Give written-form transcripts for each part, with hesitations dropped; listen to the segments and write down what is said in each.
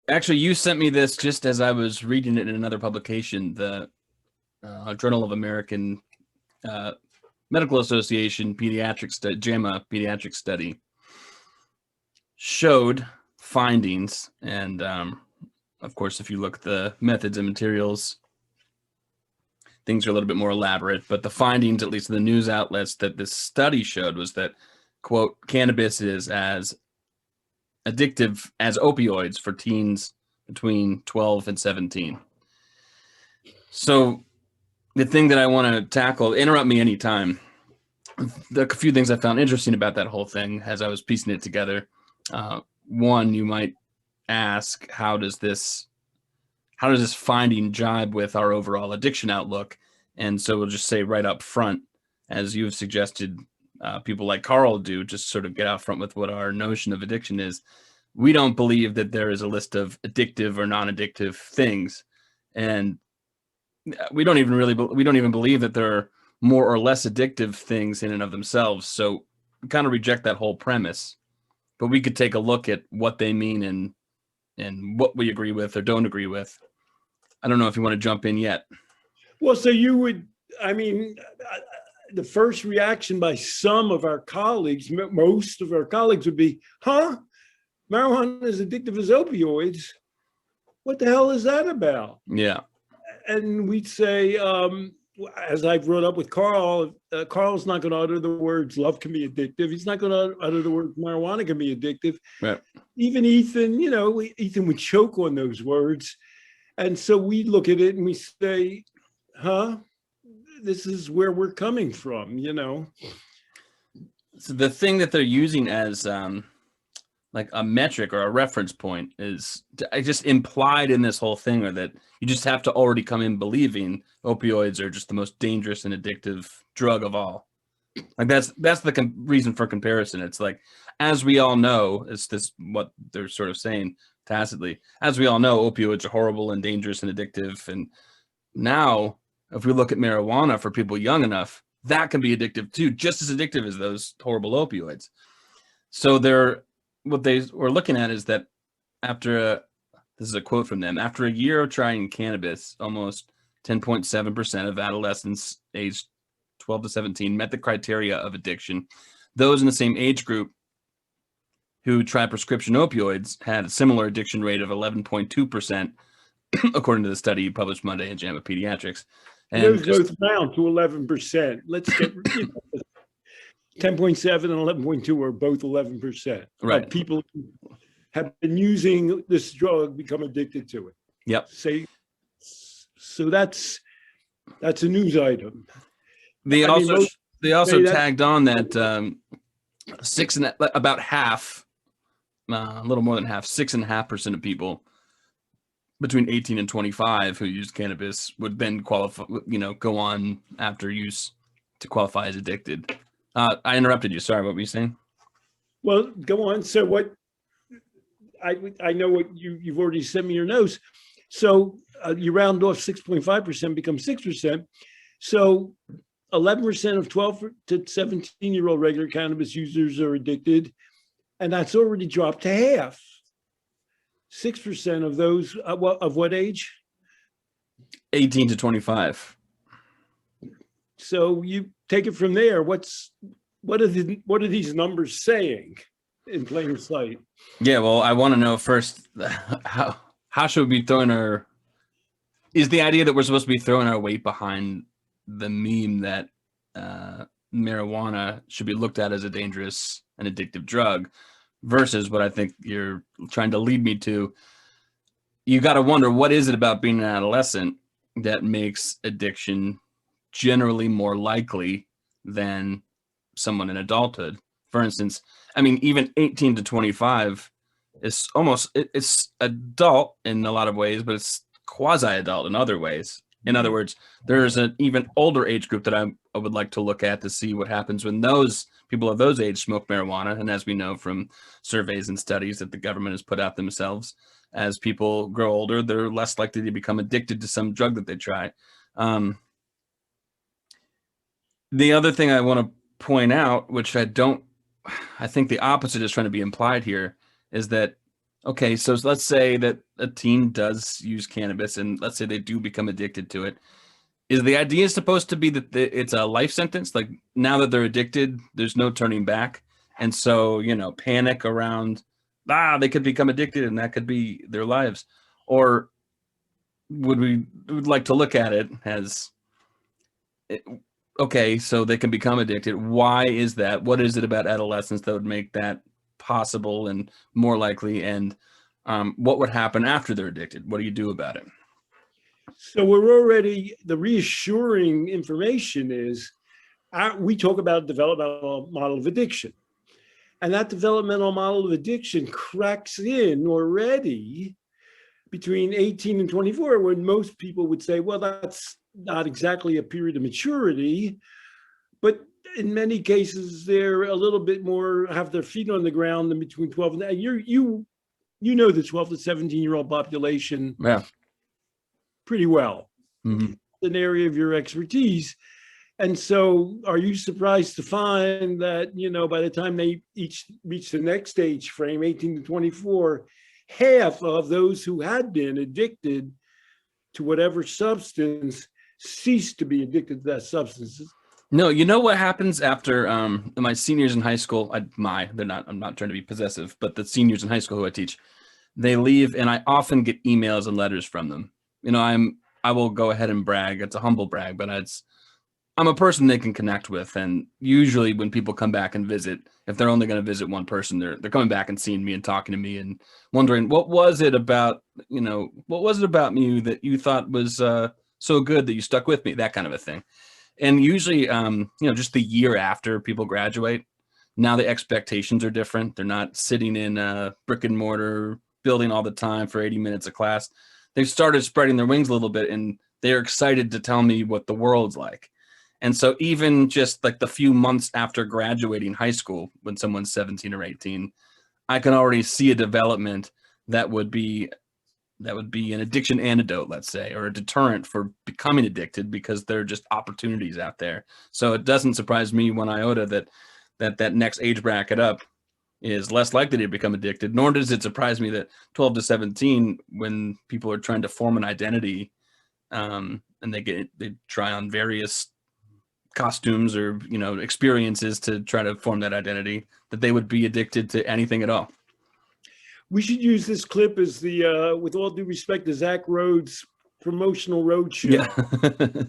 Actually, you sent me this just as I was reading it in another publication, the Journal of American uh, Medical Association JAMA Pediatric Study showed findings. And of course, if you look at the methods and materials, things are a little bit more elaborate. But the findings, at least in the news outlets, that this study showed was that, quote, cannabis is as addictive as opioids for teens between 12 and 17. So the thing that I want to tackle, interrupt me anytime. A few things I found interesting about that whole thing as I was piecing it together. One, you might ask, how does this finding jibe with our overall addiction outlook? And so we'll just say right up front, as you've suggested, people like Carl do, just sort of get out front with what our notion of addiction is. We don't believe that there is a list of addictive or non-addictive things, and we don't even believe that there are more or less addictive things in and of themselves. So we kind of reject that whole premise. But we could take a look at what they mean and what we agree with or don't agree with. I don't know if you want to jump in yet. Well, so you would, I mean, the first reaction by some of our colleagues, most of our colleagues, would be, marijuana is addictive as opioids. What the hell is that about? Yeah. And we'd say, as I brought up with Carl, Carl's not going to utter the words love can be addictive. He's not going to utter the words marijuana can be addictive. Right. Even Ethan, Ethan would choke on those words. And so we look at it and we say, this is where we're coming from, So the thing that they're using as like a metric or a reference point is just implied in this whole thing, or that you just have to already come in believing opioids are just the most dangerous and addictive drug of all. Like that's the reason for comparison. It's like, as we all know, it's this what they're sort of saying tacitly. As we all know, opioids are horrible and dangerous and addictive. And now, if we look at marijuana for people young enough, that can be addictive too, just as addictive as those horrible opioids. So what they were looking at is that this is a quote from them, after a year of trying cannabis, almost 10.7% of adolescents aged 12 to 17 met the criteria of addiction. Those in the same age group who tried prescription opioids had a similar addiction rate of 11.2%, according to the study published Monday in JAMA Pediatrics. And those both amount to 11%. Let's get 10.7 and 11.2 are both 11%. Right. People who have been using this drug become addicted to it. Yep. So that's a news item. They also tagged on that about half, a little more than half, 6.5% of people between 18 and 25 who used cannabis would then qualify, go on after use to qualify as addicted. I interrupted you. Sorry, what were you saying? Well, go on. So what I know what you've already sent me your notes. So you round off 6.5% becomes 6%. So 11% of 12 to 17-year-old regular cannabis users are addicted, and that's already dropped to half. 6% of those of what age? 18 to 25. So you take it from there. What are these numbers saying in plain sight? Yeah, well, I want to know first, how should we be throwing is the idea that we're supposed to be throwing our weight behind the meme that marijuana should be looked at as a dangerous and addictive drug, versus what I think you're trying to lead me to? You got to wonder, what is it about being an adolescent that makes addiction generally more likely than someone in adulthood? For instance, I mean, even 18 to 25 is it's adult in a lot of ways, but it's quasi-adult in other ways. In other words, there's an even older age group that I would like to look at to see what happens when those people of those age smoke marijuana. And as we know from surveys and studies that the government has put out themselves, as people grow older, they're less likely to become addicted to some drug that they try. The other thing I want to point out, which I think the opposite is trying to be implied here, is that Okay, so let's say that a teen does use cannabis, and let's say they do become addicted to it. Is the idea supposed to be that it's a life sentence? Like now that they're addicted, there's no turning back, and so panic around they could become addicted, and that could be their lives. Or would like to look at it as okay, so they can become addicted. Why is that? What is it about adolescence that would make that possible and more likely? And what would happen after they're addicted? What do you do about it? So we're already, the reassuring information is we talk about developmental model of addiction. And that developmental model of addiction cracks in already between 18 and 24, when most people would say, well, that's not exactly a period of maturity. But in many cases, they're a little bit more, have their feet on the ground than between 12 and you know the 12 to 17-year-old population pretty well. Mm-hmm. An area of your expertise. And so are you surprised to find that, by the time they each reach the next age frame, 18 to 24, half of those who had been addicted to whatever substance ceased to be addicted to that substance? No, you know what happens after my seniors in high school? I'm not trying to be possessive, but the seniors in high school who I teach, they leave, and I often get emails and letters from them. I will go ahead and brag. It's a humble brag, but I'm a person they can connect with. And usually when people come back and visit, if they're only going to visit one person, they're coming back and seeing me and talking to me and wondering, what was it about me that you thought was so good that you stuck with me, that kind of a thing. And usually, just the year after people graduate, now the expectations are different. They're not sitting in a brick and mortar building all the time for 80 minutes of class. They've started spreading their wings a little bit, and they're excited to tell me what the world's like. And so even just like the few months after graduating high school, when someone's 17 or 18, I can already see a development that would be an addiction antidote, let's say, or a deterrent for becoming addicted, because there are just opportunities out there. So it doesn't surprise me one iota that next age bracket up is less likely to become addicted, nor does it surprise me that 12 to 17, when people are trying to form an identity, and they try on various costumes or experiences to try to form that identity, that they would be addicted to anything at all. We should use this clip as the, with all due respect, the Zach Rhodes promotional roadshow. Yeah.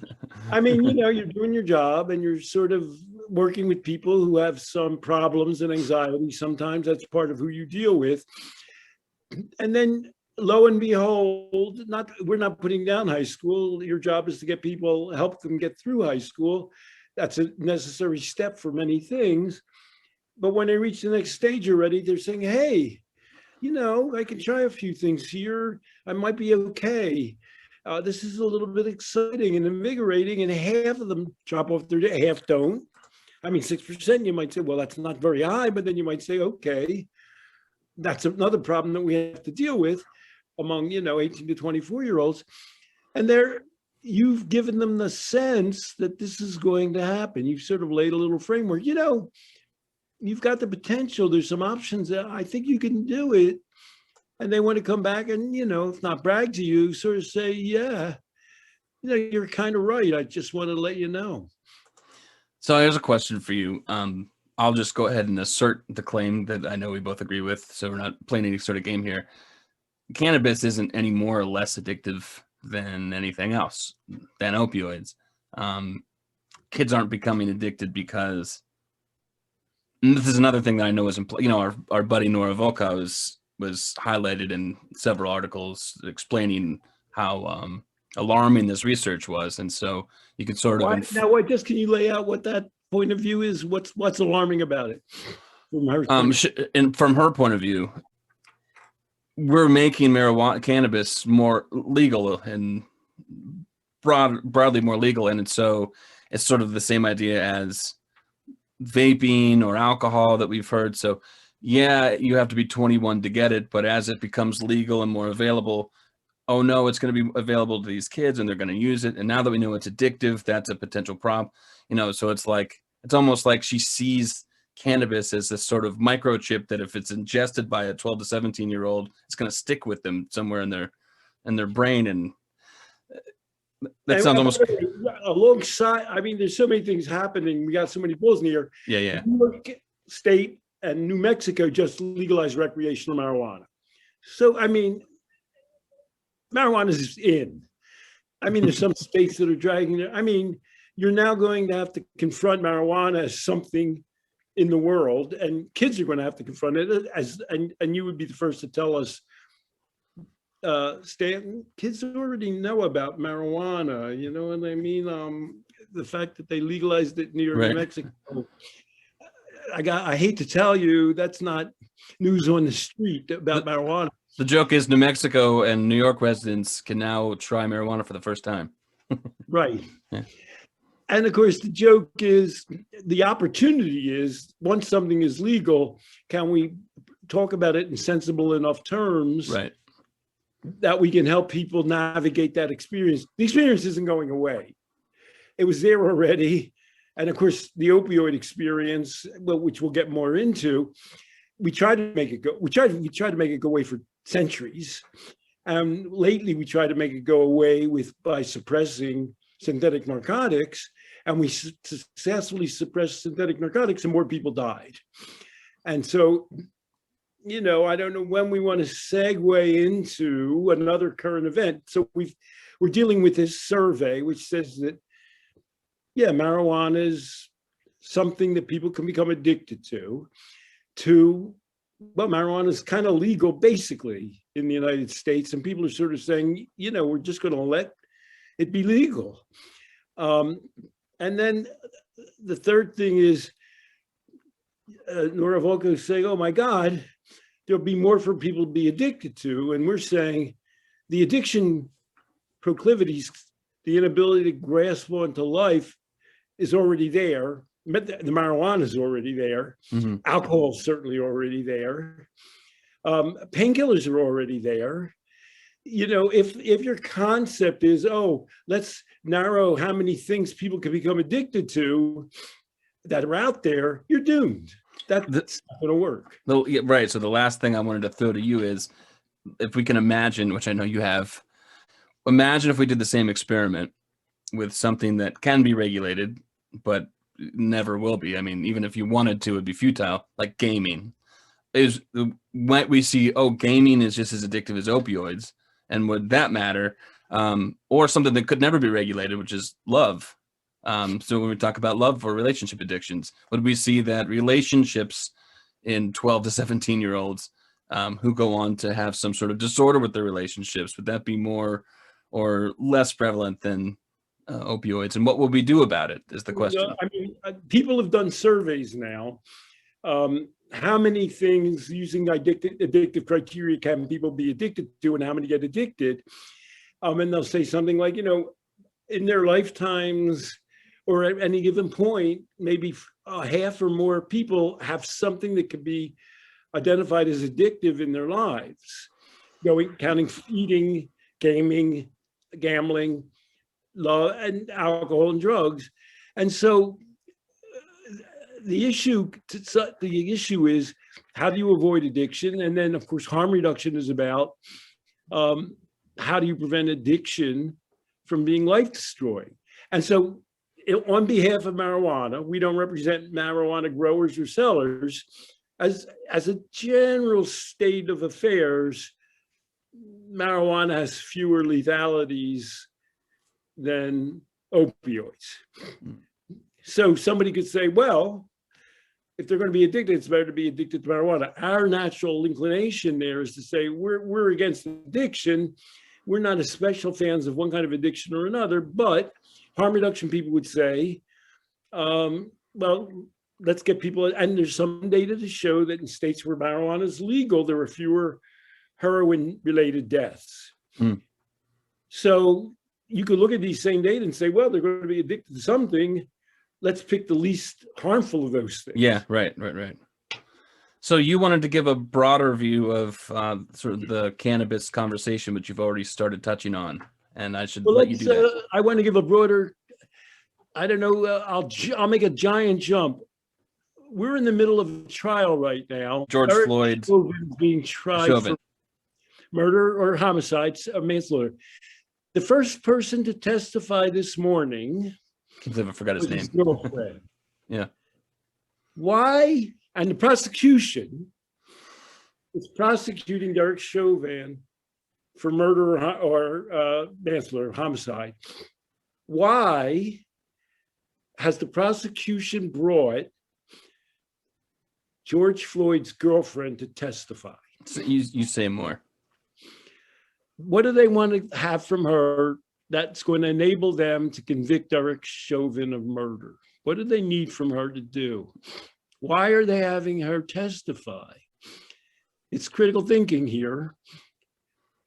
I mean, you're doing your job and you're sort of working with people who have some problems and anxiety. Sometimes that's part of who you deal with. And then lo and behold, we're not putting down high school. Your job is to get people, help them get through high school. That's a necessary step for many things. But when they reach the next stage already, they're saying, hey, I can try a few things here. I might be okay. This is a little bit exciting and invigorating, and half of them drop off their day, half don't. I mean, 6%, you might say, well, that's not very high, but then you might say, okay, that's another problem that we have to deal with among, 18 to 24-year-olds. And you've given them the sense that this is going to happen. You've sort of laid a little framework. You've got the potential. There's some options that I think you can do it. And they want to come back and, if not brag to you, sort of say, yeah, you're kind of right. I just want to let you know. So here's a question for you. I'll just go ahead and assert the claim that I know we both agree with, so we're not playing any sort of game here. Cannabis isn't any more or less addictive than anything else, than opioids. Kids aren't becoming addicted because, and this is another thing that I know is, our buddy Nora Volkow was highlighted in several articles explaining how alarming this research was, and so you could sort of can you lay out what that point of view is? What's alarming about it from her point of view? We're making cannabis more legal and broadly more legal, and so it's sort of the same idea as vaping or alcohol that we've heard. So yeah, you have to be 21 to get it, but as it becomes legal and more available, oh no, it's going to be available to these kids and they're going to use it. And now that we know it's addictive, that's a potential problem. So it's almost like she sees cannabis as this sort of microchip that if it's ingested by a 12 to 17-year-old, it's going to stick with them somewhere in their brain. And that sounds almost alongside. I mean, there's so many things happening. We got so many balls in the air. yeah. New York State and New Mexico just legalized recreational marijuana. So, I mean, marijuana is in. I mean, there's some states that are dragging it. I mean, you're now going to have to confront marijuana as something in the world, and kids are going to have to confront it as, and you would be the first to tell us, Stanton, kids already know about marijuana, you know what I mean? The fact that they legalized it near New Mexico, I hate to tell you, that's not news on the street about marijuana. The joke is New Mexico and New York residents can now try marijuana for the first time. Right. Yeah. And of course, the joke is, the opportunity is, once something is legal, can we talk about it in sensible enough terms that we can help people navigate that experience? The experience isn't going away. It was there already. And of course, the opioid experience, which we'll get more into, we try to make it go. We try to make it go away for centuries. Lately, we try to make it go away by suppressing synthetic narcotics, and we successfully suppressed synthetic narcotics, and more people died. And so, you know, I don't know when we want to segue into another current event. So we're dealing with this survey, which says that, yeah, marijuana is something that people can become addicted to, well, marijuana is kind of legal basically in the United States. And people are sort of saying, you know, we're just going to let it be legal. And then the third thing is Nora Volko is saying, oh my God, there'll be more for people to be addicted to. And we're saying the addiction proclivities, the inability to grasp onto life is already there. The marijuana is already there. Mm-hmm. Alcohol is certainly already there. Painkillers are already there. You know, if your concept is, oh, let's narrow how many things people can become addicted to that are out there, you're doomed. That's not going to work. Yeah, right. So the last thing I wanted to throw to you is, if we can imagine, which I know you have, imagine if we did the same experiment with something that can be regulated, but never will be. I mean, even if you wanted to, it'd be futile, like gaming. Might we see, oh, gaming is just as addictive as opioids, and would that matter? Or something that could never be regulated, which is love. So when we talk about love or relationship addictions, would we see that relationships in 12 to 17-year-olds who go on to have some sort of disorder with their relationships, would that be more or less prevalent than opioids? And what will we do about it is the question. I mean, people have done surveys now. How many things using addictive criteria can people be addicted to, and how many get addicted? And they'll say something like, you know, in their lifetimes or at any given point, maybe half or more people have something that could be identified as addictive in their lives, counting eating, gaming, gambling, love, and alcohol and drugs. And so the issue is, how do you avoid addiction? And then, of course, harm reduction is about how do you prevent addiction from being life-destroying? And so on behalf of marijuana, we don't represent marijuana growers or sellers. As a general state of affairs, marijuana has fewer lethalities than opioids. So somebody could say, well, if they're going to be addicted, it's better to be addicted to marijuana. Our natural inclination there is to say we're against addiction. We're not as special fans of one kind of addiction or another, but harm reduction people would say, well, let's get people, and there's some data to show that in states where marijuana is legal, there are fewer heroin-related deaths. So you could look at these same data and say, well, they're going to be addicted to something. Let's pick the least harmful of those things. Yeah, right. So you wanted to give a broader view of sort of the cannabis conversation, which you've already started touching on, and I should let you do that. I want to give a broader, I don't know, I'll make a giant jump. we're in the middle of a trial right now. George Derek Floyd Chauvin is being tried Chauvin. for murder or homicide, or manslaughter. The first person to testify this morning Can't believe I forgot his was name. his girlfriend. Yeah. Why? And the prosecution is prosecuting Derek Chauvin for murder or manslaughter, homicide. Why has the prosecution brought George Floyd's girlfriend to testify? So you say more. What do they want to have from her that's going to enable them to convict Derek Chauvin of murder? What do they need from her to do? Why are they having her testify? It's critical thinking here.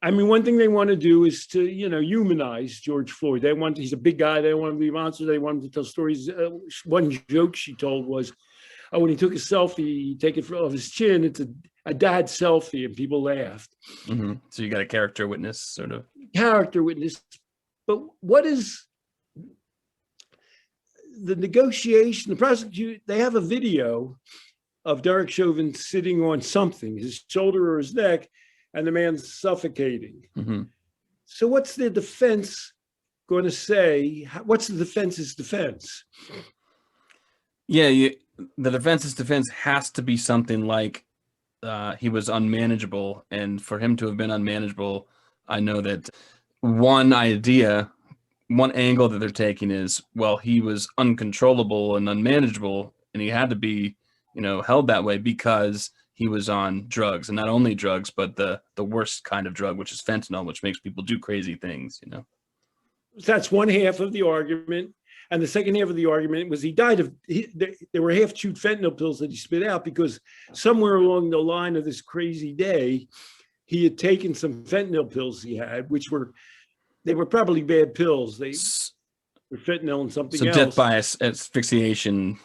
I mean, one thing they want to do is to, humanize George Floyd. He's a big guy. They don't want him to be a monster. They want him to tell stories. One joke she told was, when he took a selfie, he take it off his chin. It's a dad selfie, and people laughed. Mm-hmm. So you got a character witness, sort of. Character witness. But what is the negotiation? The prosecution, they have a video of Derek Chauvin sitting on something, his shoulder or his neck, and the man's suffocating. Mm-hmm. So what's the defense going to say? What's the defense's defense? Yeah, the defense's defense has to be something like he was unmanageable. And for him to have been unmanageable, I know that one angle that they're taking is, well, he was uncontrollable and unmanageable, and he had to be, held that way because he was on drugs, and not only drugs, but the worst kind of drug, which is fentanyl, which makes people do crazy things, That's one half of the argument. And the second half of the argument was he died of, there were half-chewed fentanyl pills that he spit out because somewhere along the line of this crazy day, he had taken some fentanyl pills he had, they were probably bad pills. They were fentanyl and something else. So death by asphyxiation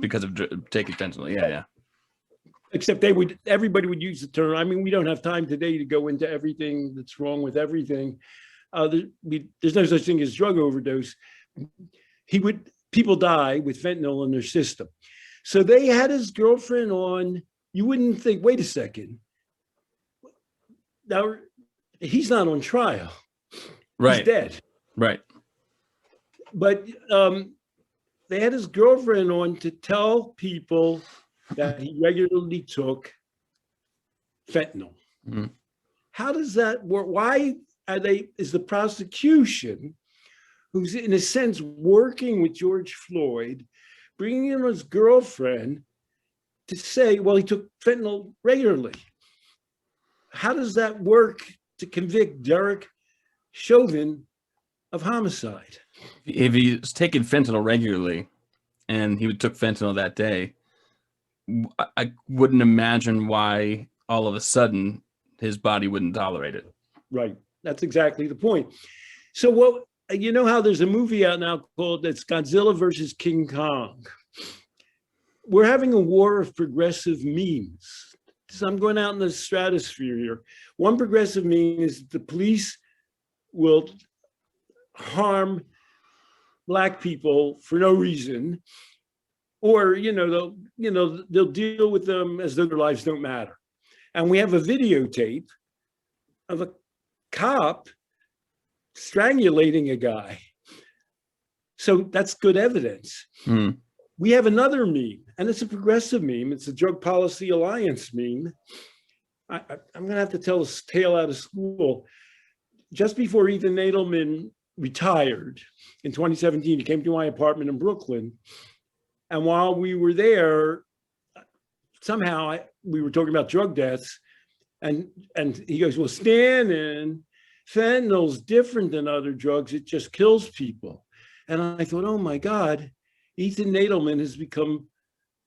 because of taking fentanyl. Yeah. Except everybody would use the term. I mean, we don't have time today to go into everything that's wrong with everything. There's no such thing as drug overdose. People die with fentanyl in their system. So they had his girlfriend on. You wouldn't think, wait a second. Now, he's not on trial. Right. He's dead. Right. But they had his girlfriend on to tell people that he regularly took fentanyl. Mm-hmm. How does that work? Why is the prosecution, who's in a sense working with George Floyd, bringing in his girlfriend to say, well, he took fentanyl regularly? How does that work to convict Derek Chauvin of homicide? If he was taking fentanyl regularly and he took fentanyl that day, I wouldn't imagine why all of a sudden his body wouldn't tolerate it. Right. That's exactly the point. So how there's a movie out now called it's Godzilla versus King Kong. We're having a war of progressive memes. So I'm going out in the stratosphere here. One progressive meme is the police will harm Black people for no reason, or they'll deal with them as though their lives don't matter. And we have a videotape of a cop strangulating a guy. So that's good evidence. Mm. We have another meme, and it's a progressive meme. It's a Drug Policy Alliance meme. I'm going to have to tell a tale out of school. Just before Ethan Nadelman retired in 2017, he came to my apartment in Brooklyn. And while we were there, somehow we were talking about drug deaths. And he goes, well, Stan, fentanyl's different than other drugs. It just kills people. And I thought, oh my God, Ethan Nadelman has become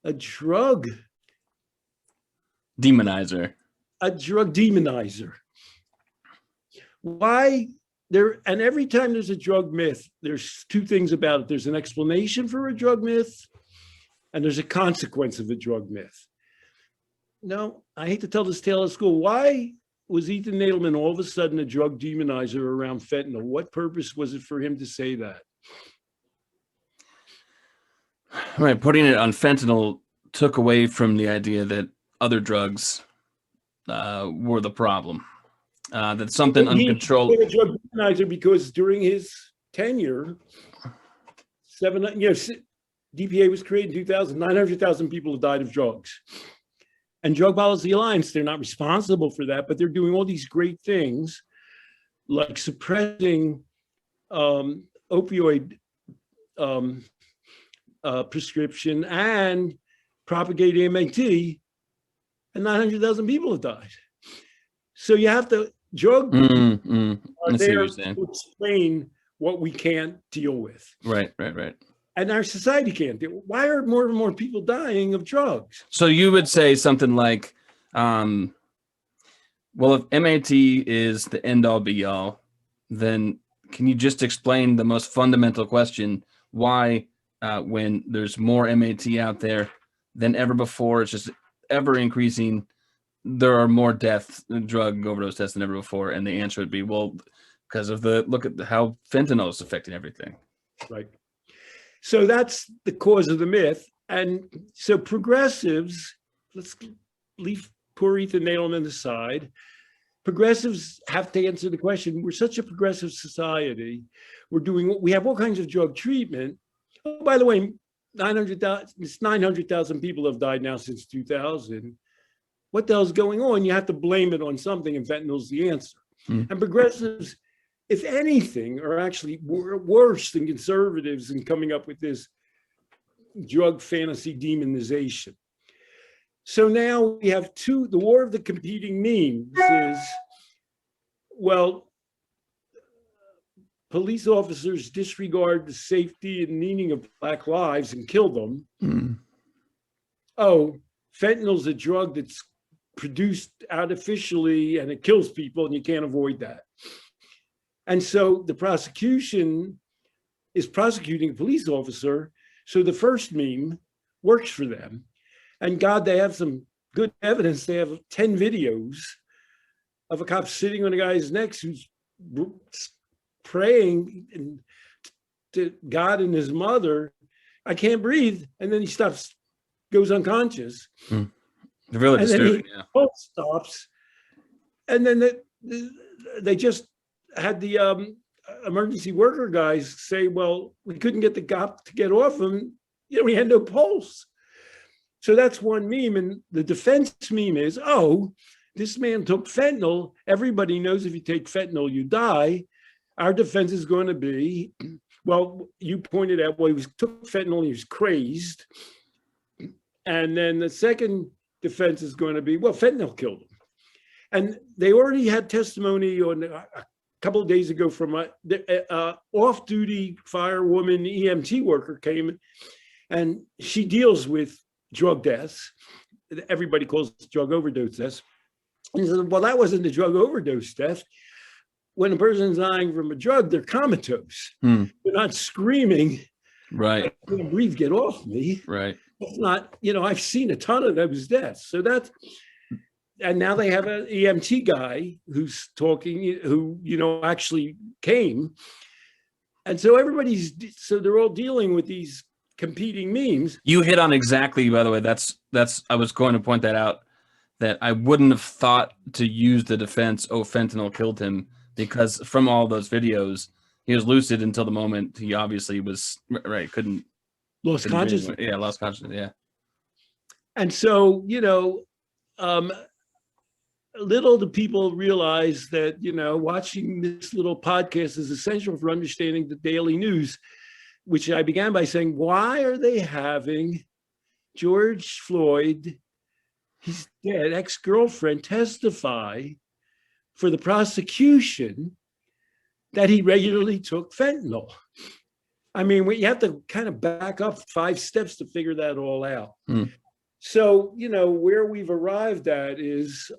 a drug demonizer. A drug demonizer. Why? And every time there's a drug myth, there's two things about it. There's an explanation for a drug myth, and there's a consequence of a drug myth. No, I hate to tell this tale at school. Why was Ethan Nadelman all of a sudden a drug demonizer around fentanyl? What purpose was it for him to say that? Right, putting it on fentanyl took away from the idea that other drugs were the problem. That something uncontrolled. He became a drug organizer because during his tenure, DPA was created in 2000. 900,000 people have died of drugs. And Drug Policy Alliance, they're not responsible for that, but they're doing all these great things like suppressing opioid prescription and propagating MAT, and 900,000 people have died. So you have to drug there to explain what we can't deal with. Right. And our society can't do it. Why are more and more people dying of drugs? So you would say something like, well, if MAT is the end all be all, then can you just explain the most fundamental question, why when there's more MAT out there than ever before, it's just ever increasing, there are more deaths, drug overdose deaths than ever before? And the answer would be, well, because of look at how fentanyl is affecting everything. Right. So that's the cause of the myth. And so progressives, let's leave poor Ethan Nadelman aside. Progressives have to answer the question. We're such a progressive society. We have all kinds of drug treatment. Oh, by the way, 900,000 people have died now since 2000. What the hell's going on? You have to blame it on something, and fentanyl's the answer. And progressives, if anything, are actually worse than conservatives in coming up with this drug fantasy demonization. So now we have the war of the competing memes is, well, police officers disregard the safety and meaning of Black lives and kill them. Oh, fentanyl's a drug that's produced artificially and it kills people and you can't avoid that. And so the prosecution is prosecuting a police officer. So the first meme works for them. And God, they have some good evidence. They have 10 videos of a cop sitting on a guy's neck who's praying to God and his mother, I can't breathe. And then he stops, goes unconscious. Really disturbing, yeah. Pulse stops. And then they just had the emergency worker guys say, well, we couldn't get the cop to get off him. He had no pulse. So that's one meme. And the defense meme is, oh, this man took fentanyl. Everybody knows if you take fentanyl, you die. Our defense is going to be, well, you pointed out, well, he took fentanyl, he was crazed. And then the second defense is going to be, well, fentanyl killed him. And they already had testimony on a couple of days ago from a off-duty firewoman EMT worker came, and she deals with drug deaths. Everybody calls it drug overdose deaths. And he said, well, that wasn't a drug overdose death. When a person's dying from a drug, they're comatose. They're not screaming, right? I can't breathe, get off me. Right. It's not, I've seen a ton of those deaths. So that's, and now they have an EMT guy who's talking, who, actually came. And so they're all dealing with these competing memes. You hit on exactly, by the way, that's, I was going to point that out, that I wouldn't have thought to use the defense, oh, fentanyl killed him, because from all those videos, he was lucid until the moment he obviously was, right, Lost consciousness. Yeah, lost consciousness, yeah. And so, little do people realize that, watching this little podcast is essential for understanding the daily news, which I began by saying, why are they having George Floyd, his dead ex-girlfriend, testify for the prosecution that he regularly took fentanyl? I mean, you have to kind of back up 5 steps to figure that all out. So, where we've arrived at is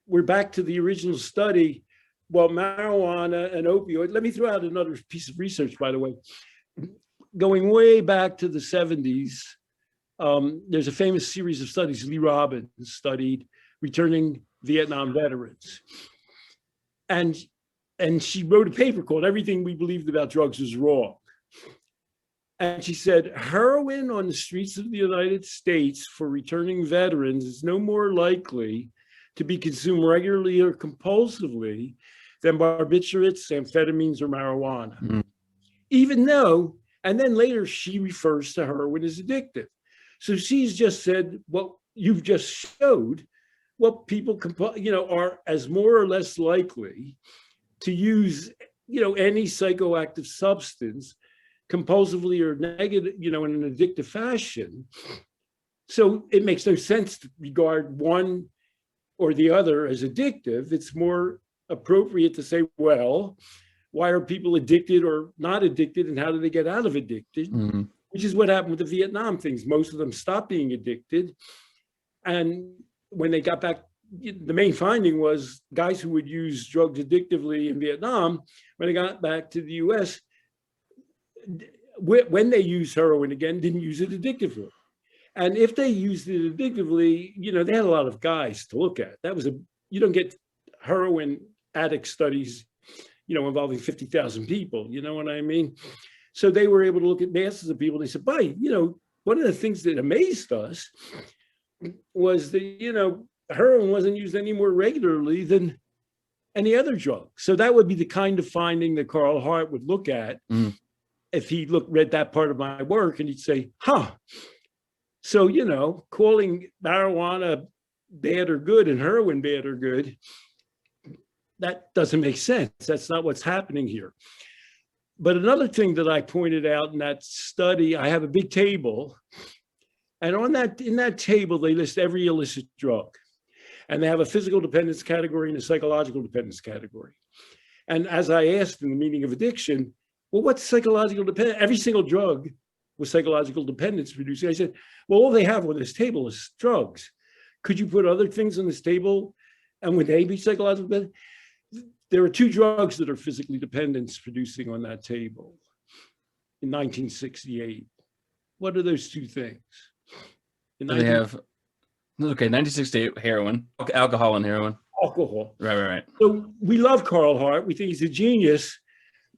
we're back to the original study. Well, marijuana and opioid. Let me throw out another piece of research, by the way. Going way back to the 70s, there's a famous series of studies. Lee Robbins studied returning Vietnam veterans. And she wrote a paper called Everything We Believed About Drugs Was Wrong. And she said, heroin on the streets of the United States for returning veterans is no more likely to be consumed regularly or compulsively than barbiturates, amphetamines, or marijuana. Mm. Even though, and then later she refers to heroin as addictive. So she's just said what you've just showed, what people are as more or less likely to use, any psychoactive substance compulsively or negative, in an addictive fashion. So it makes no sense to regard one or the other as addictive. It's more appropriate to say, well, why are people addicted or not addicted, and how do they get out of addicted? Mm-hmm. Which is what happened with the Vietnam things. Most of them stopped being addicted. And when they got back, the main finding was guys who would use drugs addictively in Vietnam, when they got back to the US, when they used heroin again, didn't use it addictively. And if they used it addictively, they had a lot of guys to look at. That was you don't get heroin addict studies, involving 50,000 people, you know what I mean? So they were able to look at masses of people. They said, one of the things that amazed us was that, heroin wasn't used any more regularly than any other drug. So that would be the kind of finding that Carl Hart would look at if he read that part of my work, and he'd say, so, calling marijuana bad or good and heroin bad or good, that doesn't make sense. That's not what's happening here. But another thing that I pointed out in that study, I have a big table, and in that table, they list every illicit drug. And they have a physical dependence category and a psychological dependence category. And as I asked in the meaning of addiction, well, what's psychological dependence? Every single drug was psychological dependence producing. I said, well, all they have on this table is drugs. Could you put other things on this table, and would they be psychological dependence? There are 2 drugs that are physically dependence producing on that table in 1968. What are those 2 things? They have, 1968, heroin, alcohol and heroin. Alcohol. Right. So we love Carl Hart. We think he's a genius.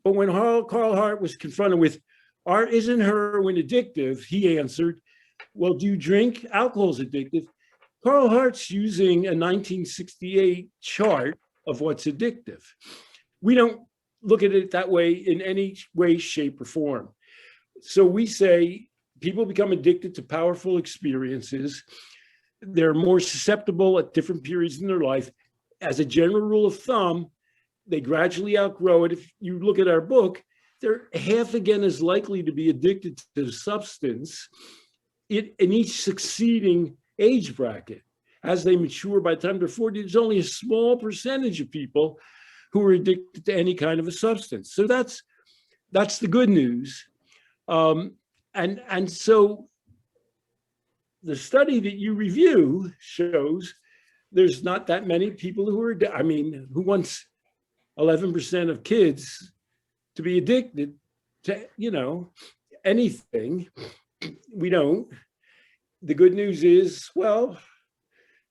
But when Carl Hart was confronted with, isn't heroin addictive? He answered, well, do you drink? Alcohol's addictive. Carl Hart's using a 1968 chart of what's addictive. We don't look at it that way in any way, shape, or form. So we say people become addicted to powerful experiences. They're more susceptible at different periods in their life. As a general rule of thumb, they gradually outgrow it. If you look at our book, they're half again as likely to be addicted to the substance in each succeeding age bracket. As they mature, by the time they're 40, there's only a small percentage of people who are addicted to any kind of a substance. So that's the good news. And so the study that you review shows there's not that many people who wants 11% of kids to be addicted to, anything. We don't. The good news is, well,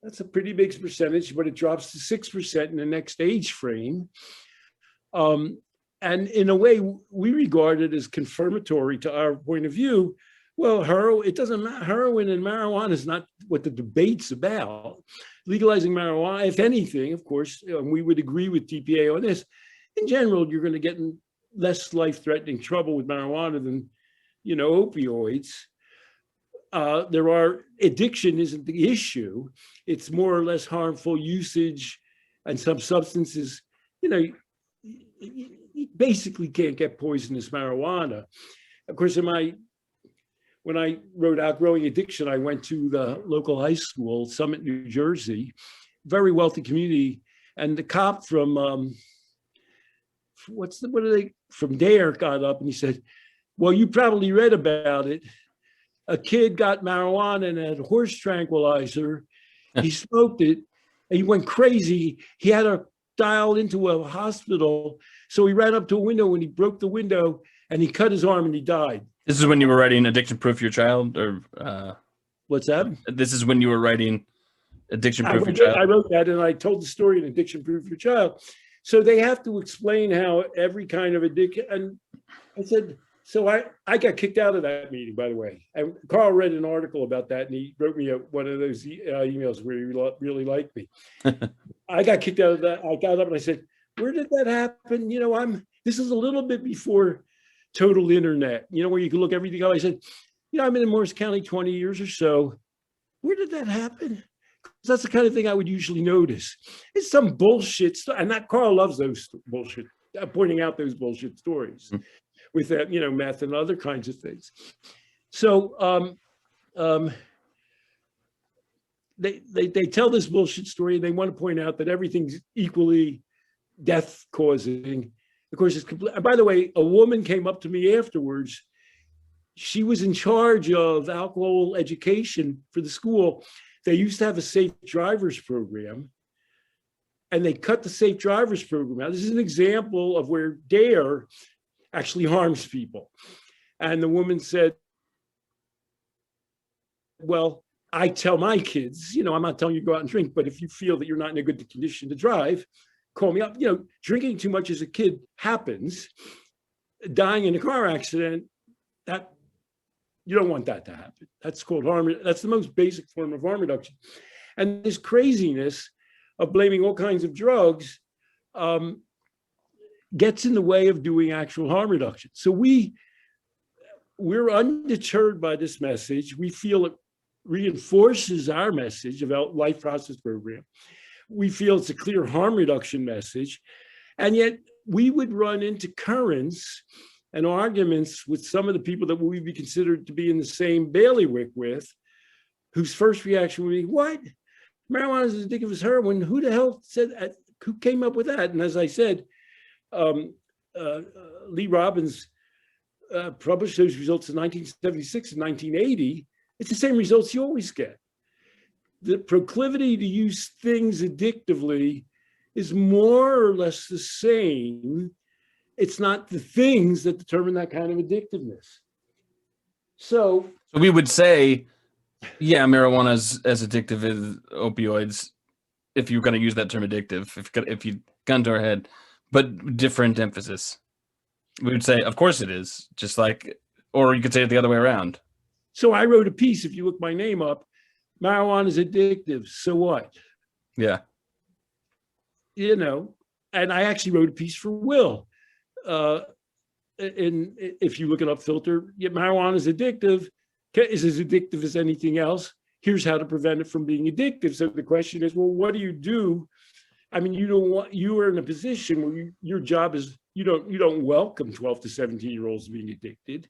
that's a pretty big percentage, but it drops to 6% in the next age frame. And in a way, we regard it as confirmatory to our point of view. Well, it doesn't matter. Heroin and marijuana is not what the debate's about. Legalizing marijuana, if anything, of course, we would agree with DPA on this. In general, you're going to get in less life-threatening trouble with marijuana than, opioids. Addiction isn't the issue. It's more or less harmful usage, and some substances, you basically can't get poisonous marijuana. Of course, when I wrote Outgrowing Addiction, I went to the local high school, Summit, New Jersey, very wealthy community. And the cop from, from Dare got up and he said, well, you probably read about it. A kid got marijuana and had horse tranquilizer. He smoked it. And he went crazy. He had to dial into a hospital. So he ran up to a window and he broke the window and he cut his arm and he died. This is when you were writing Addiction Proof Your Child, or what's that? This is when you were writing Addiction Proof Your Child. I wrote that and I told the story in Addiction Proof Your Child. So they have to explain how every kind of addiction, and I said, So I got kicked out of that meeting, by the way. And Carl read an article about that, and he wrote me one of those emails where he really liked me. I got kicked out of that. I got up and I said, "Where did that happen?" This is a little bit before total internet, where you can look everything up. I said, I've been in Morris County 20 years or so. Where did that happen? That's the kind of thing I would usually notice. It's some bullshit stuff. And that Carl loves those bullshit, pointing out those bullshit stories with that, meth and other kinds of things. So they tell this bullshit story, and they want to point out that everything's equally death causing. Of course, it's complete. And by the way, a woman came up to me afterwards. She was in charge of alcohol education for the school. They used to have a safe drivers program, and they cut the safe drivers program out. This is an example of where DARE actually harms people. And the woman said, well, I tell my kids, I'm not telling you to go out and drink, but if you feel that you're not in a good condition to drive, call me up. Drinking too much as a kid happens. Dying in a car accident, that you don't want that to happen. That's called harm. That's the most basic form of harm reduction. And this craziness of blaming all kinds of drugs gets in the way of doing actual harm reduction. So we're undeterred by this message. We feel it reinforces our message about life process program. We feel it's a clear harm reduction message. And yet we would run into currents and arguments with some of the people that we would be considered to be in the same bailiwick with, whose first reaction would be, what? Marijuana is as addictive as heroin. Who the hell said that? Who came up with that? And as I said, Lee Robbins published those results in 1976 and 1980. It's the same results you always get. The proclivity to use things addictively is more or less the same. It's not the things that determine that kind of addictiveness. So we would say, yeah, marijuana is as addictive as opioids, if you're going to use that term addictive, if you gun to our head, but different emphasis. We would say, of course it is, just like, or you could say it the other way around. So I wrote a piece, if you look my name up, marijuana is addictive, so what? Yeah. And I actually wrote a piece for Will. And if you look it up, filter, marijuana is addictive, is as addictive as anything else. Here's how to prevent it from being addictive. So the question is, well, what do you do? I mean, you are in a position where your job is, you don't welcome 12 to 17-year-olds being addicted.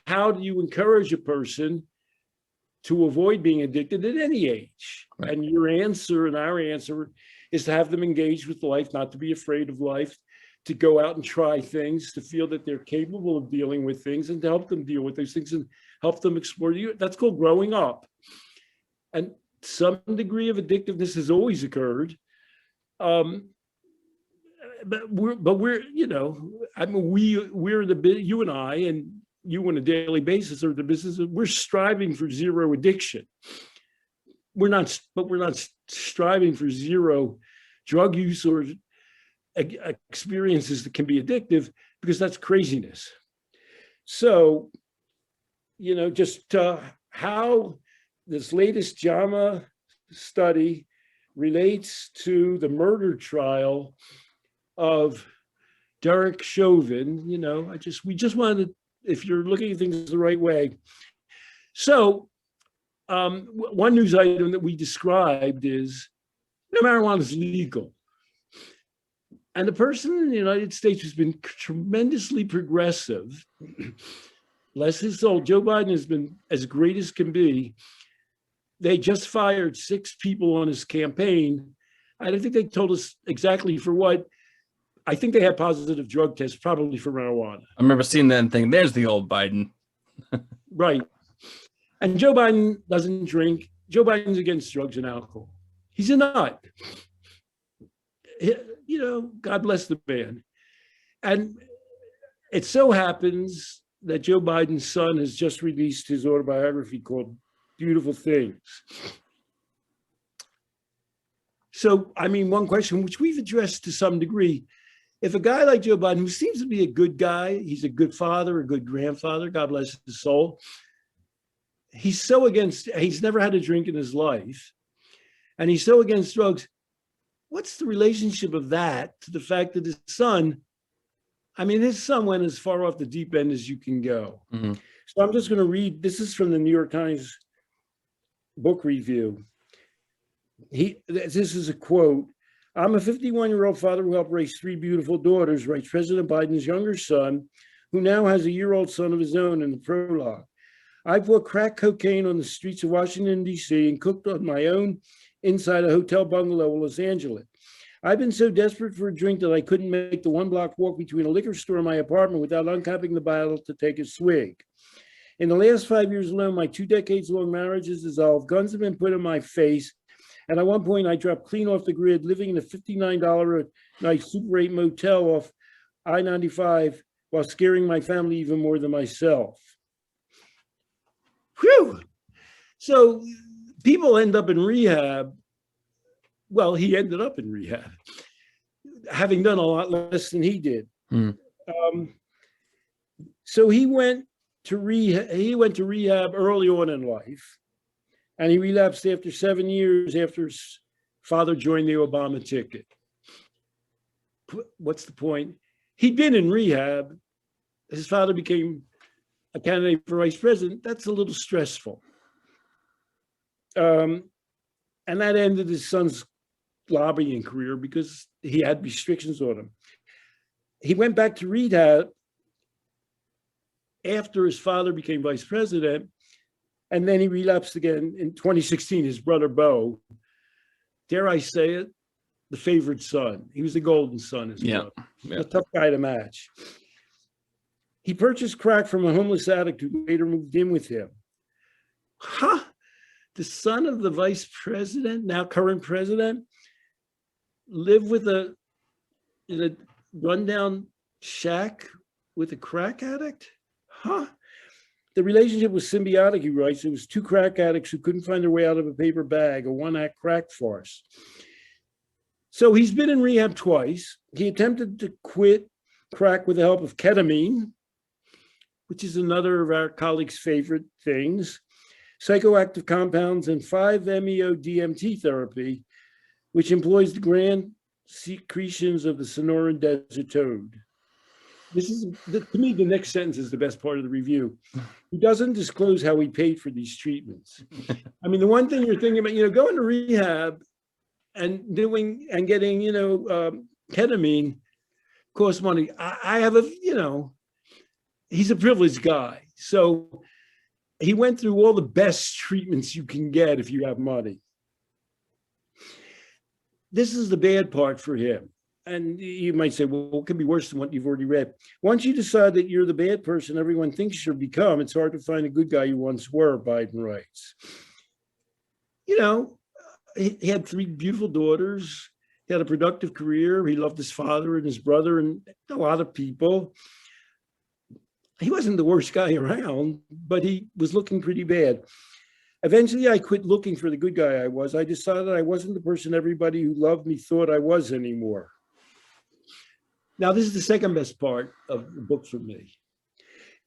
How do you encourage a person to avoid being addicted at any age? Right. And your answer and our answer is to have them engage with life, not to be afraid of life, to go out and try things, to feel that they're capable of dealing with things, and to help them deal with those things and help them explore. That's called growing up. And some degree of addictiveness has always occurred. But we're I mean, we're you and I, and you on a daily basis, are the business. We're striving for zero addiction. We're not striving for zero drug use or experiences that can be addictive, because that's craziness. So, just how this latest JAMA study relates to the murder trial of Derek Chauvin. We just wanted to, if you're looking at things the right way. So one news item that we described is, marijuana is legal. And the person in the United States who's been tremendously progressive, bless his soul, Joe Biden, has been as great as can be. They just fired 6 people on his campaign. I don't think they told us exactly for what. I think they had positive drug tests, probably for marijuana. I remember seeing that and thinking, there's the old Biden. Right. And Joe Biden doesn't drink. Joe Biden's against drugs and alcohol. He's a nut. God bless the man. And it so happens that Joe Biden's son has just released his autobiography called Beautiful Things. So, I mean, one question which we've addressed to some degree if a guy like Joe Biden, who seems to be a good guy, he's a good father, a good grandfather, God bless his soul. He's so against, he's never had a drink in his life, and he's so against drugs. What's the relationship of that to the fact that his son, I mean, his son went as far off the deep end as you can go. Mm-hmm. So I'm just going to read, this is from the New York Times book review. This is a quote. I'm a 51-year-old father who helped raise 3 beautiful daughters, writes President Biden's younger son, who now has a year-old son of his own, in the prologue. I bought crack cocaine on the streets of Washington, D.C. and cooked on my own inside a hotel bungalow in Los Angeles. I've been so desperate for a drink that I couldn't make the 1-block walk between a liquor store and my apartment without uncapping the bottle to take a swig. In the last 5 years alone, my 2 decades-long marriage has dissolved. Guns have been put in my face. And at one point, I dropped clean off the grid, living in a $59 a night Super 8 motel off I-95 while scaring my family even more than myself. Whew. So people end up in rehab. Well, he ended up in rehab, having done a lot less than he did. So he went to rehab early on in life, and he relapsed after 7 years after his father joined the Obama ticket. What's the point? He'd been in rehab. His father became a candidate for vice president. That's a little stressful. And that ended his son's lobbying career because he had restrictions on him. He went back to rehab after his father became vice president, and then he relapsed again in 2016. His brother Bo, dare I say it, the favorite son. He was the golden son. His brother. A tough guy to match. He purchased crack from a homeless addict who later moved in with him. Huh? The son of the vice president, now current president, lived with in a rundown shack with a crack addict? Huh? The relationship was symbiotic, he writes. It was 2 crack addicts who couldn't find their way out of a paper bag, a one-act crack farce. So he's been in rehab twice. He attempted to quit crack with the help of ketamine, which is another of our colleagues' favorite things, psychoactive compounds, and 5-MeO-DMT therapy, which employs the gland secretions of the Sonoran desert toad. This is, to me, the next sentence is the best part of the review. He doesn't disclose how he paid for these treatments. I mean, the one thing you're thinking about, going to rehab and getting, ketamine costs money. I have he's a privileged guy. So he went through all the best treatments you can get if you have money. This is the bad part for him. And you might say, well, it could be worse than what you've already read. Once you decide that you're the bad person everyone thinks you'll become, it's hard to find a good guy you once were, Biden writes. He had 3 beautiful daughters. He had a productive career. He loved his father and his brother and a lot of people. He wasn't the worst guy around, but he was looking pretty bad. Eventually, I quit looking for the good guy I was. I decided I wasn't the person everybody who loved me thought I was anymore. Now, this is the second best part of the book for me.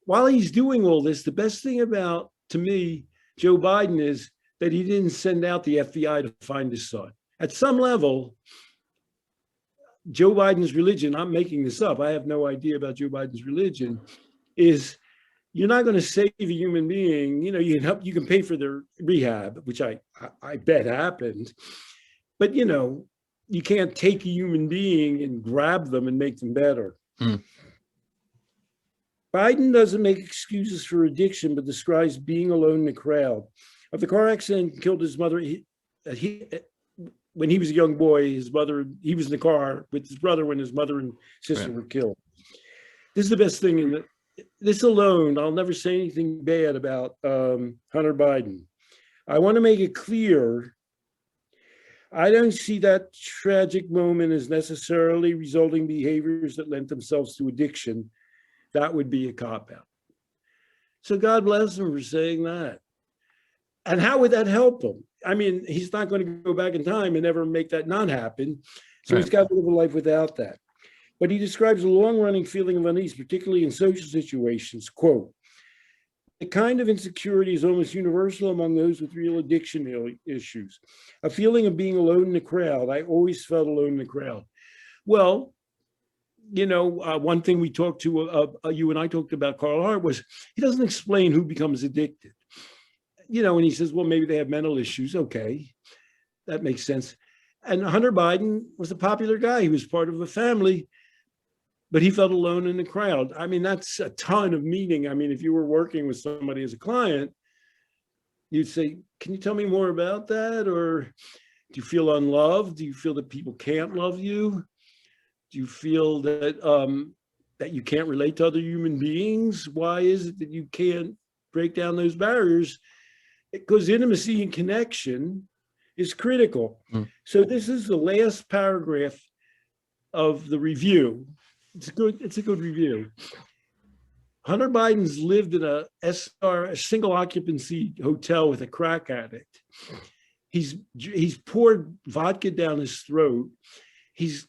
While he's doing all this, the best thing about, to me, Joe Biden is that he didn't send out the FBI to find his son. At some level, Joe Biden's religion, I'm making this up, I have no idea about Joe Biden's religion, is you're not going to save a human being. You can pay for their rehab, which I bet happened, but you can't take a human being and grab them and make them better. Biden doesn't make excuses for addiction, but describes being alone in the crowd. Of the car accident killed his mother, when he was a young boy, he was in the car with his brother when his mother and sister were killed. This is the best thing in this alone. I'll never say anything bad about Hunter Biden. I want to make it clear, I don't see that tragic moment as necessarily resulting behaviors that lent themselves to addiction. That would be a cop-out. So God bless him for saying that. And how would that help him? I mean, he's not going to go back in time and ever make that not happen. So he's got to live a life without that. But he describes a long-running feeling of unease, particularly in social situations. Quote, the kind of insecurity is almost universal among those with real addiction issues. A feeling of being alone in the crowd. I always felt alone in the crowd. Well, you know, one thing we talked to, you and I talked about Carl Hart, was he doesn't explain who becomes addicted. You know, and he says, well, maybe they have mental issues. Okay, that makes sense. And Hunter Biden was a popular guy. He was part of a family, but he felt alone in the crowd. I mean, that's a ton of meaning. I mean, if you were working with somebody as a client, you'd say, can you tell me more about that? Or do you feel unloved? Do you feel that people can't love you? Do you feel that that you can't relate to other human beings? Why is it that you can't break down those barriers? Because intimacy and connection is critical. So this is the last paragraph of the review. It's a good review. Hunter Biden's lived in a single occupancy hotel with a crack addict. He's poured vodka down his throat. He's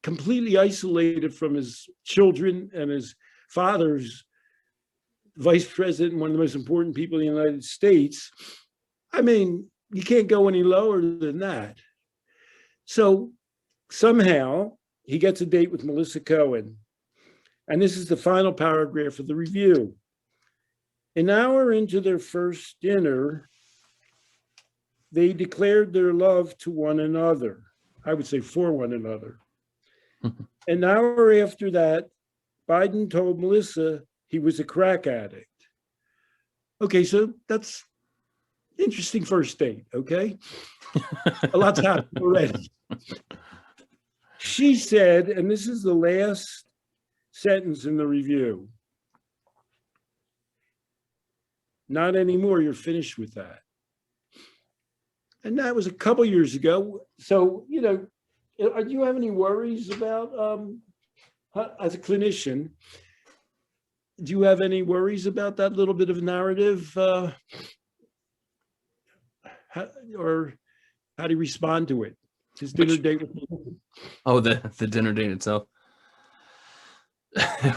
completely isolated from his children, and his father's vice president and one of the most important people in the United States. I mean, you can't go any lower than that. So somehow he gets a date with Melissa Cohen. And this is the final paragraph of the review. An hour into their first dinner, they declared their love to one another. I would say for one another. An hour after that, Biden told Melissa he was a crack addict. Okay, so that's interesting first date, okay? A lot's happened already. She said, and this is the last sentence in the review, not anymore, you're finished with that. And that was a couple years ago. So, you know, do you have any worries about, as a clinician, do you have any worries about that little bit of narrative? Or how do you respond to it? His dinner date with me. Oh, the dinner date itself.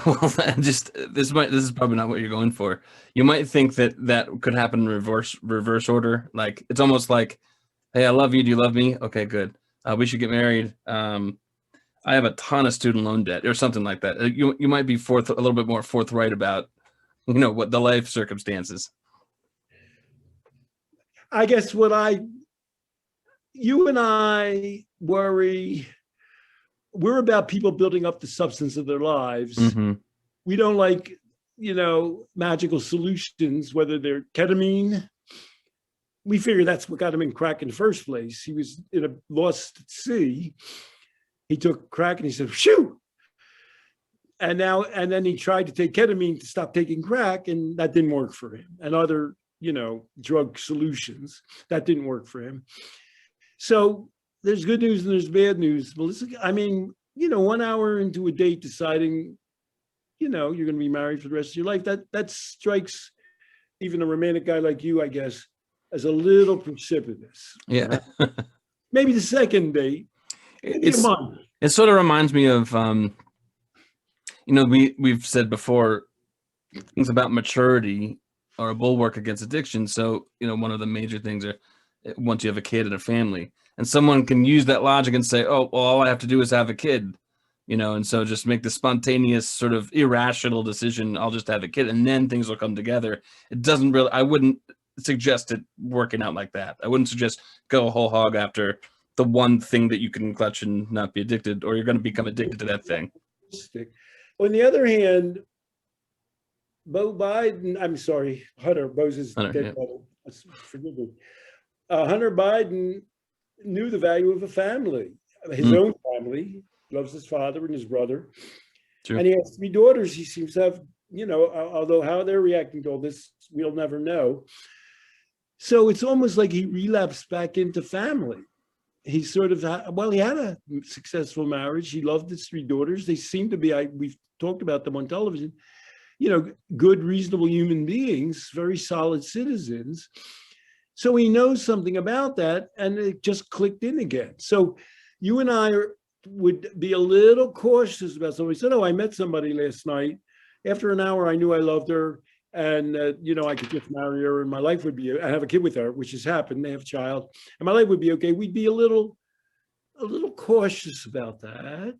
Well, this is probably not what you're going for. You might think that could happen in reverse order. Like, it's almost like, hey, I love you. Do you love me? Okay, good. We should get married. I have a ton of student loan debt, or something like that. You might be a little bit more forthright about, you know, what the life circumstances. I guess you and I worry, we're about people building up the substance of their lives. Mm-hmm. We don't like, you know, magical solutions, whether they're ketamine. We figure that's what got him in crack in the first place. He was in a lost sea. He took crack and he said, shoo. And then he tried to take ketamine to stop taking crack, and that didn't work for him. And other, you know, drug solutions, that didn't work for him. So there's good news and there's bad news. Melissa, I mean, you know, 1 hour into a date deciding, you know, you're going to be married for the rest of your life, that strikes even a romantic guy like you, I guess, as a little precipitous. Yeah. Maybe the second date. It sort of reminds me of, you know, we've said before, things about maturity are a bulwark against addiction. So, you know, one of the major things are once you have a kid and a family, and someone can use that logic and say, oh, well, all I have to do is have a kid, you know, and so just make the spontaneous sort of irrational decision, I'll just have a kid, and then things will come together. It doesn't really, I wouldn't suggest it working out like that. I wouldn't suggest go whole hog after the one thing that you can clutch and not be addicted, or you're going to become addicted to that thing. On the other hand, Hunter, Bo's dead brother. Forgive me. Hunter Biden knew the value of a family, his own family. Loves his father and his brother. True. And he has 3 daughters. He seems to have, you know, although how they're reacting to all this, we'll never know. So it's almost like he relapsed back into family. He sort of, he had a successful marriage. He loved his 3 daughters. They seem to be, we've talked about them on television, you know, good, reasonable human beings, very solid citizens. So he knows something about that, and it just clicked in again. So you and I would be a little cautious about somebody. Said, "Oh, I met somebody last night. After an hour, I knew I loved her, and I could just marry her, and my life would be. I have a kid with her, which has happened. They have a child, and my life would be okay." We'd be a little cautious about that.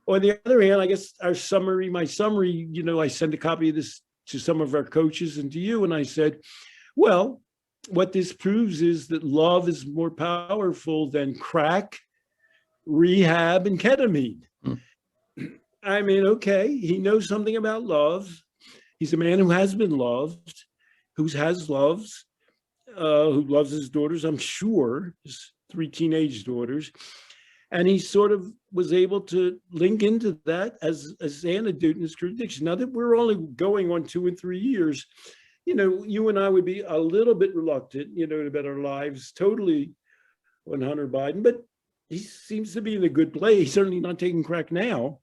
On the other hand, I guess my summary, I sent a copy of this to some of our coaches and to you, and I said, well, what this proves is that love is more powerful than crack, rehab, and ketamine. I mean, okay, he knows something about love. He's a man who has been loved, who loves his daughters, I'm sure, his 3 teenage daughters. And he sort of was able to link into that as antidote in his current addiction. Now that we're only going on 2 and 3 years, you and I would be a little bit reluctant, to bet our lives totally on Hunter Biden, but he seems to be in a good place. He's certainly not taking crack now.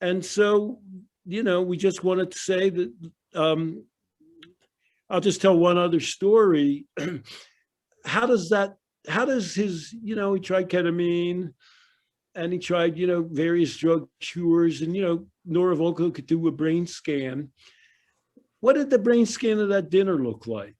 And so, we just wanted to say that, I'll just tell one other story. How does his, he tried ketamine and he tried, various drug cures, and, Nora Volkow could do a brain scan. What did the brain scan of that dinner look like,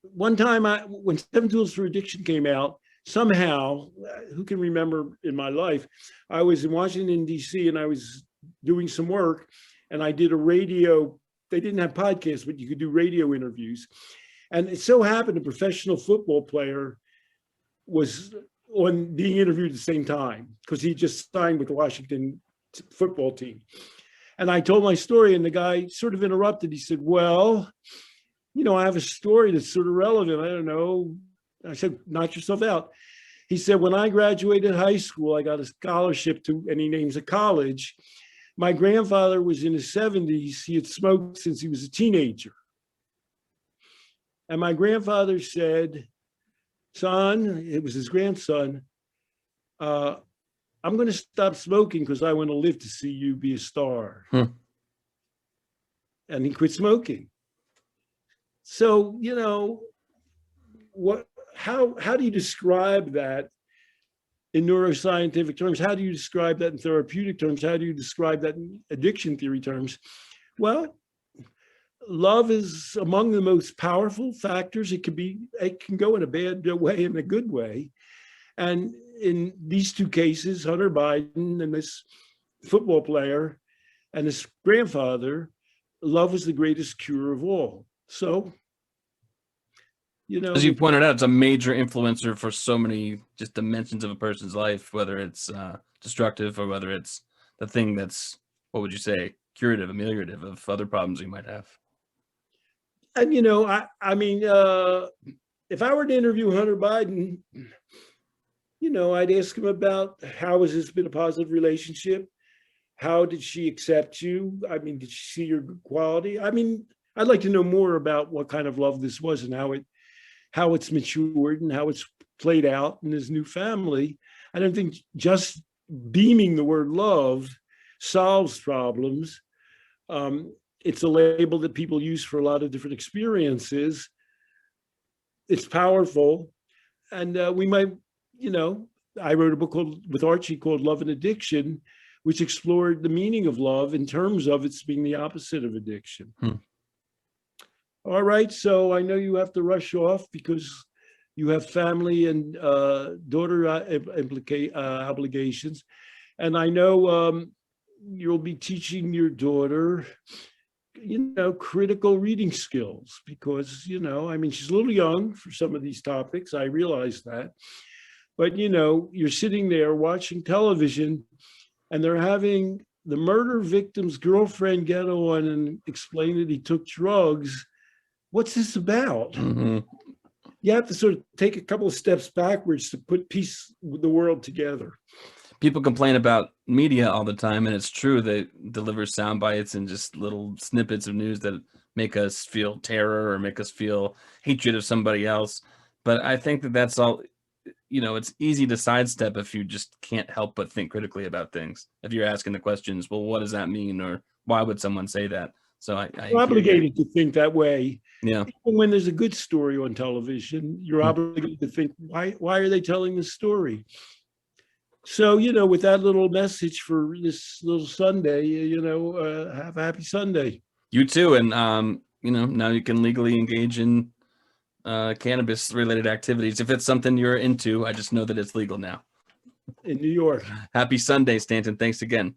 One time when 7 Tools for Addiction came out, somehow, who can remember in my life, I was in Washington, D.C., and I was doing some work, and I did a radio. They didn't have podcasts, but you could do radio interviews. And it so happened a professional football player was on being interviewed at the same time because he just signed with the Washington football team. And I told my story, and the guy sort of interrupted. He said, well, I have a story that's sort of relevant. I don't know. I said, knock yourself out. He said, when I graduated high school, I got a scholarship to, and he names a college. My grandfather was in his 70s. He had smoked since he was a teenager. And my grandfather said, son, it was his grandson, I'm going to stop smoking because I want to live to see you be a star. And he quit smoking. So, how do you describe that in neuroscientific terms? How do you describe that in therapeutic terms? How do you describe that in addiction theory terms? Well, love is among the most powerful factors. It can go in a bad way and a good way. And in these 2 cases, Hunter Biden and this football player and his grandfather, love was the greatest cure of all. So, as you pointed out, it's a major influencer for so many just dimensions of a person's life, whether it's destructive or whether it's the thing that's, what would you say, curative, ameliorative of other problems you might have. And, I mean, if I were to interview Hunter Biden, I'd ask him about how has this been a positive relationship? How did she accept you? I mean, did she see your quality? I mean, I'd like to know more about what kind of love this was and how it's matured and how it's played out in his new family. I don't think just beaming the word love solves problems. It's a label that people use for a lot of different experiences. It's powerful. And we might, I wrote a book with Archie called Love and Addiction, which explored the meaning of love in terms of its being the opposite of addiction. All right, so I know you have to rush off because you have family and daughter obligations. And I know you'll be teaching your daughter, critical reading skills because, I mean, she's a little young for some of these topics. I realize that. But, you're sitting there watching television and they're having the murder victim's girlfriend get on and explain that he took drugs. What's this about? You have to sort of take a couple of steps backwards to piece the world together. People complain about media all the time, and it's true. They deliver sound bites and just little snippets of news that make us feel terror or make us feel hatred of somebody else. But I think that that's all, it's easy to sidestep if you just can't help but think critically about things. If you're asking the questions, well, what does that mean? Or why would someone say that? So I You're hear you. obligated to think that way. Yeah. Even when there's a good story on television, you're obligated to think, why are they telling this story? So, with that little message for this little Sunday, have a happy Sunday. You too. And, now you can legally engage in cannabis related activities. If it's something you're into, I just know that it's legal now. In New York. Happy Sunday, Stanton. Thanks again.